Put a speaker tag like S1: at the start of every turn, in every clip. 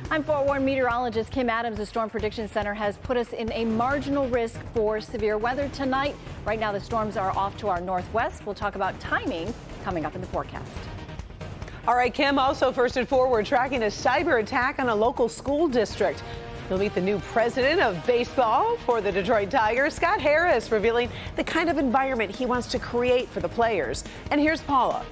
S1: I'm forewarned meteorologist Kim Adams. The Storm Prediction Center has put us in a marginal risk for severe weather tonight. Right now, the storms are off to our northwest. We'll talk about timing coming up in the forecast.
S2: All right, Kim, also first and forward, tracking a cyber attack on a local school district. You'll meet the new president of baseball for the Detroit Tigers, Scott Harris, revealing the kind of environment he wants to create for the players. And here's Paula.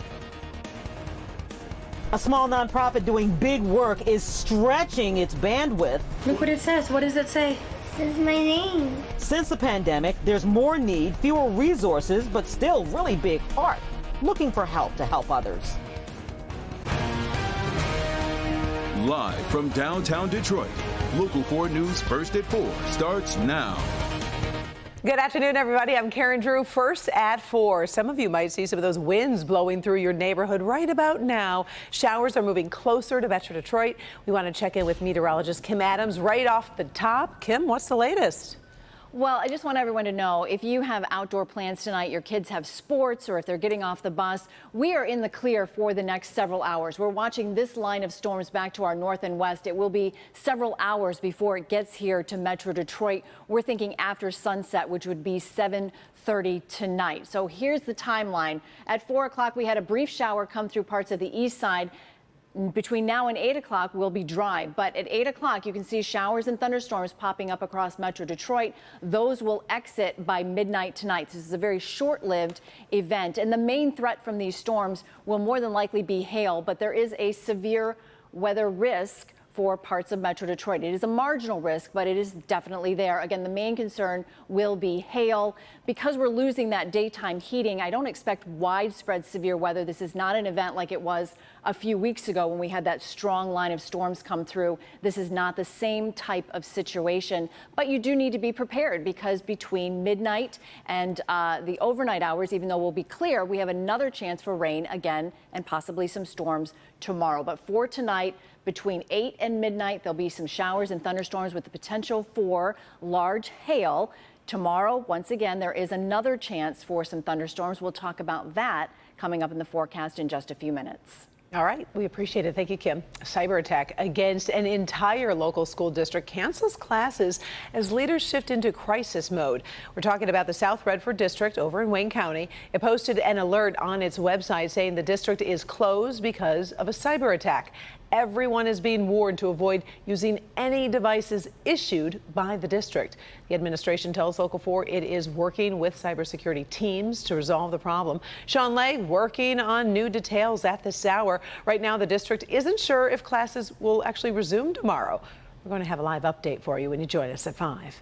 S3: A small nonprofit doing big work is stretching its bandwidth.
S4: Look what it says. What does it say?
S5: It says my name.
S3: Since the pandemic, there's more need, fewer resources, but still really big heart, looking for help to help others.
S6: Live from downtown Detroit, Local 4 News First at 4 starts now.
S2: Good afternoon, everybody. I'm Karen Drew. First at 4. Some of you might see some of those winds blowing through your neighborhood right about now. Showers are moving closer to Metro Detroit. We want to check in with meteorologist Kim Adams right off the top. Kim, what's the latest?
S1: Well, I just want everyone to know, if you have outdoor plans tonight, your kids have sports, or if they're getting off the bus, we are in the clear for the next several hours. We're watching this line of storms back to our north and west. It will be several hours before it gets here to Metro Detroit. We're thinking after sunset, which would be 7:30 tonight. So here's the timeline. At 4 o'clock, we had a brief shower come through parts of the east side. Between now and 8 o'clock will be dry, but at 8 o'clock you can see showers and thunderstorms popping up across Metro Detroit. Those will exit by midnight tonight. This is a very short-lived event, and the main threat from these storms will more than likely be hail, but there is a severe weather risk for parts of Metro Detroit. It is a marginal risk, but it is definitely there. Again, the main concern will be hail. Because we're losing that daytime heating, I don't expect widespread severe weather. This is not an event like it was a few weeks ago when we had that strong line of storms come through. This is not the same type of situation, but you do need to be prepared, because between midnight and the overnight hours, even though we'll be clear, we have another chance for rain again and possibly some storms tomorrow. But for tonight, between 8 and midnight, there'll be some showers and thunderstorms with the potential for large hail. Tomorrow, once again, there is another chance for some thunderstorms. We'll talk about that coming up in the forecast in just a few minutes.
S2: All right, we appreciate it. Thank you, Kim. A cyber attack against an entire local school district cancels classes as leaders shift into crisis mode. We're talking about the South Redford district over in Wayne County. It posted an alert on its website saying the district is closed because of a cyber attack. Everyone is being warned to avoid using any devices issued by the district. The administration tells Local 4 it is working with cybersecurity teams to resolve the problem. Sean Lay working on new details at this hour. Right now, the district isn't sure if classes will actually resume tomorrow. We're going to have a live update for you when you join us at 5.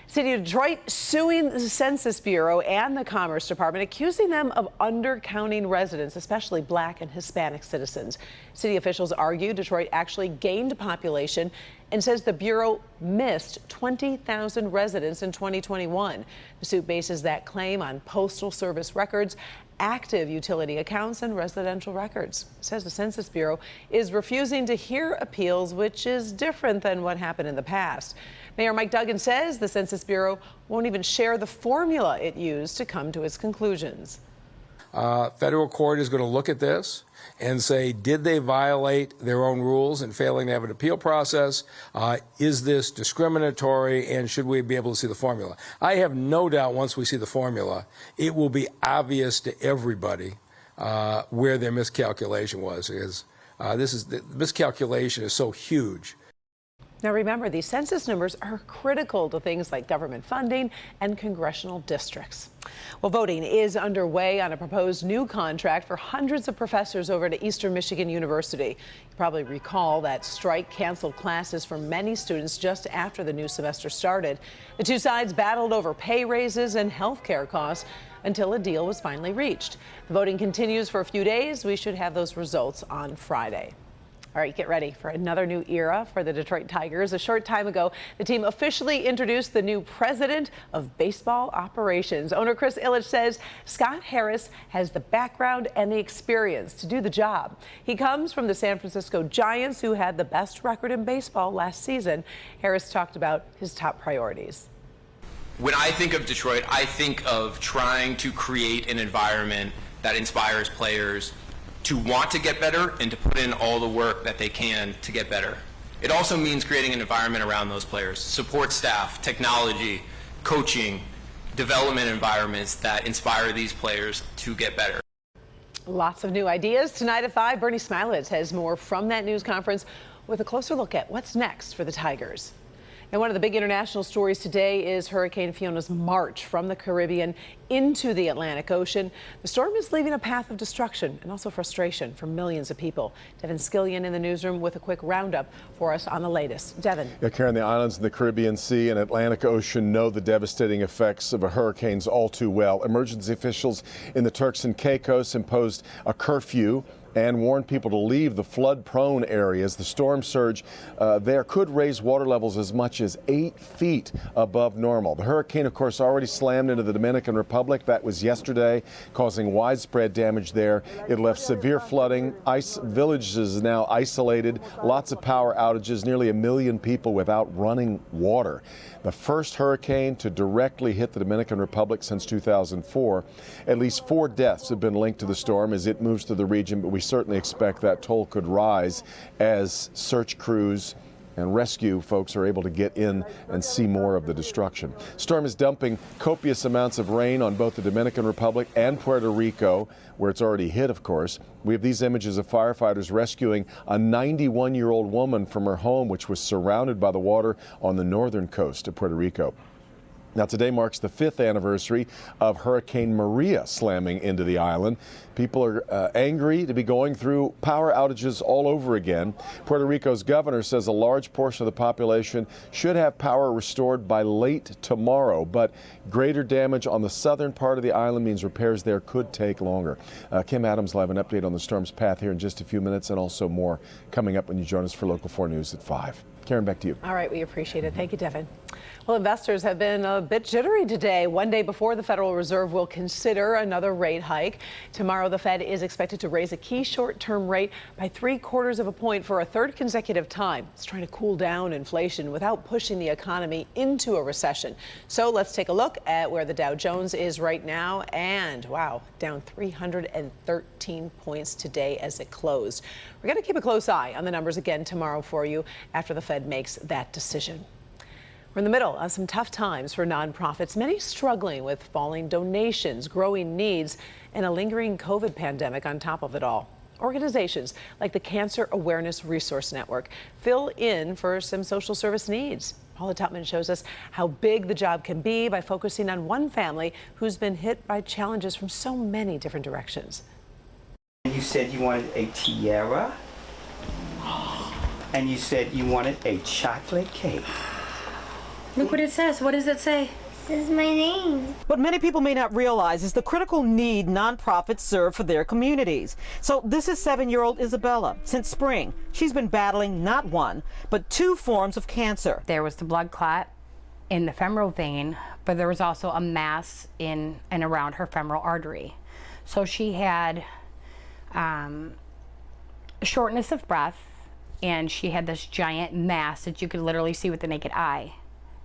S2: City of Detroit suing the Census Bureau and the Commerce Department, accusing them of undercounting residents, especially Black and Hispanic citizens. City officials argue Detroit actually gained population and says the Bureau missed 20,000 residents in 2021. The suit bases that claim on Postal Service records, active utility accounts, and residential records. It says the Census Bureau is refusing to hear appeals, which is different than what happened in the past. Mayor Mike Duggan says the Census Bureau won't even share the formula it used to come to its conclusions.
S7: Federal court is going to look at this and say, did they violate their own rules in failing to have an appeal process? Is this discriminatory, and should we be able to see the formula? I have no doubt once we see the formula, it will be obvious to everybody where their miscalculation was. Because the miscalculation is so huge.
S2: Now remember, these census numbers are critical to things like government funding and congressional districts. Well, voting is underway on a proposed new contract for hundreds of professors over at Eastern Michigan University. You probably recall that strike canceled classes for many students just after the new semester started. The two sides battled over pay raises and health care costs until a deal was finally reached. The voting continues for a few days. We should have those results on Friday. All right, get ready for another new era for the Detroit Tigers. A short time ago, the team officially introduced the new president of baseball operations. Owner Chris Illich says Scott Harris has the background and the experience to do the job. He comes from the San Francisco Giants, who had the best record in baseball last season. Harris talked about his top priorities.
S8: When I think of Detroit, I think of trying to create an environment that inspires players to want to get better and to put in all the work that they can to get better. It also means creating an environment around those players, support staff, technology, coaching, development environments that inspire these players to get better.
S2: Lots of new ideas tonight at 5. Bernie Smilitz has more from that news conference with a closer look at what's next for the Tigers. And one of the big international stories today is Hurricane Fiona's march from the Caribbean into the Atlantic Ocean. The storm is leaving a path of destruction and also frustration for millions of people. Devin Skillion in the newsroom with a quick roundup for us on the latest. Devin.
S9: Yeah, Karen, the islands in the Caribbean Sea and Atlantic Ocean know the devastating effects of hurricanes all too well. Emergency officials in the Turks and Caicos imposed a curfew and warned people to leave the flood-prone areas. The storm surge there could raise water levels as much as 8 feet above normal. The hurricane, of course, already slammed into the Dominican Republic. That was yesterday, causing widespread damage there. It left severe flooding. Villages now isolated, lots of power outages, nearly 1 million people without running water. The first hurricane to directly hit the Dominican Republic since 2004. At least 4 deaths have been linked to the storm as it moves through the region, but we certainly expect that toll could rise as search crews and rescue folks are able to get in and see more of the destruction. Storm is dumping copious amounts of rain on both the Dominican Republic and Puerto Rico, where it's already hit, of course. We have these images of firefighters rescuing a 91-year-old woman from her home, which was surrounded by the water on the northern coast of Puerto Rico. Now, today marks the 5th anniversary of Hurricane Maria slamming into the island. People are angry to be going through power outages all over again. Puerto Rico's governor says a large portion of the population should have power restored by late tomorrow, but greater damage on the southern part of the island means repairs there could take longer. Kim Adams will have an update on the storm's path here in just a few minutes, and also more coming up when you join us for Local 4 News at 5. Karen, back to you.
S2: All right, we appreciate it. Thank you, Devin. Well, investors have been a bit jittery today, one day before the Federal Reserve will consider another rate hike. Tomorrow, the Fed is expected to raise a key short-term rate by 3/4 of a point for a third consecutive time. It's trying to cool down inflation without pushing the economy into a recession. So let's take a look at where the Dow Jones is right now. And wow, down 313 points today as it closed. We're going to keep a close eye on the numbers again tomorrow for you after the Fed makes that decision. We're in the middle of some tough times for nonprofits, many struggling with falling donations, growing needs, and a lingering COVID pandemic on top of it all. Organizations like the Cancer Awareness Resource Network fill in for some social service needs. Paula Tutman shows us how big the job can be by focusing on one family who's been hit by challenges from so many different directions.
S10: You said you wanted a tiara, and you said you wanted a chocolate cake.
S4: Look what it says. What does it say?
S5: This is my name.
S3: What many people may not realize is the critical need nonprofits serve for their communities. So this is 7-year-old Isabella. Since spring, she's been battling not one, but 2 forms of cancer.
S11: There was the blood clot in the femoral vein, but there was also a mass in and around her femoral artery. So she had shortness of breath, and she had this giant mass that you could literally see with the naked eye,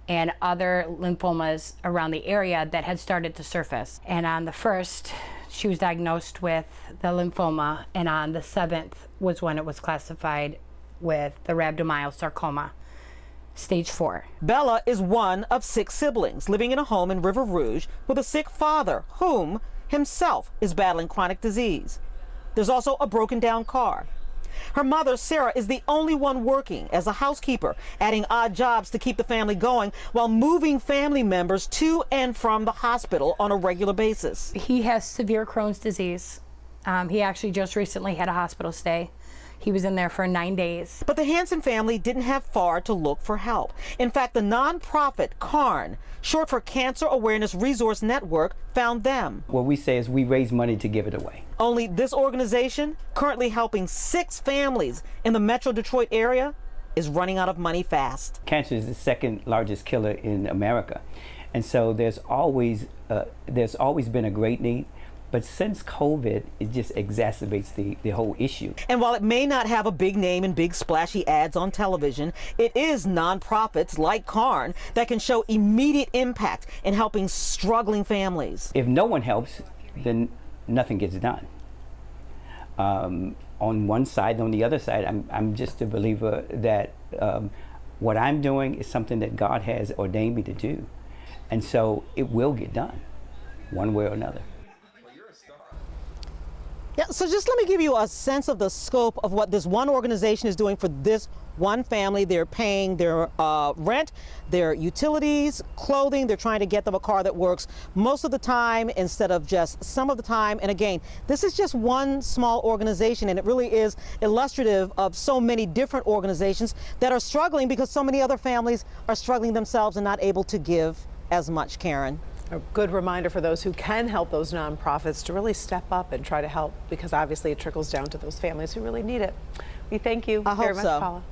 S11: and other lymphomas around the area that had started to surface. And on the 1st, she was diagnosed with the lymphoma, and on the 7th was when it was classified with the rhabdomyosarcoma, stage 4.
S3: Bella is one of 6 siblings living in a home in River Rouge with a sick father, whom himself is battling chronic disease. There's also a broken down car. Her mother, Sarah, is the only one working as a housekeeper, adding odd jobs to keep the family going while moving family members to and from the hospital on a regular basis.
S11: He has severe Crohn's disease. He actually just recently had a hospital stay. He was in there for 9 days.
S3: But the Hansen family didn't have far to look for help. In fact, the nonprofit CARN, short for Cancer Awareness Resource Network, found them.
S10: What we say is we raise money to give it away.
S3: Only this organization, currently helping 6 families in the Metro Detroit area, is running out of money fast.
S10: Cancer is the 2nd largest killer in America. And so there's always been a great need. But since COVID, it just exacerbates the whole issue.
S3: And while it may not have a big name and big splashy ads on television, it is nonprofits like CARN that can show immediate impact in helping struggling families.
S10: If no one helps, then nothing gets done. On one side, on the other side, I'm just a believer that what I'm doing is something that God has ordained me to do. And so it will get done one way or another.
S3: Yeah, so just let me give you a sense of the scope of what this one organization is doing for this one family. They're paying their rent, their utilities, clothing. They're trying to get them a car that works most of the time instead of just some of the time. And again, this is just one small organization, and it really is illustrative of so many different organizations that are struggling because so many other families are struggling themselves and not able to give as much, Karen.
S2: A good reminder for those who can help those nonprofits to really step up and try to help, because obviously it trickles down to those families who really need it. We thank you very much, Paula.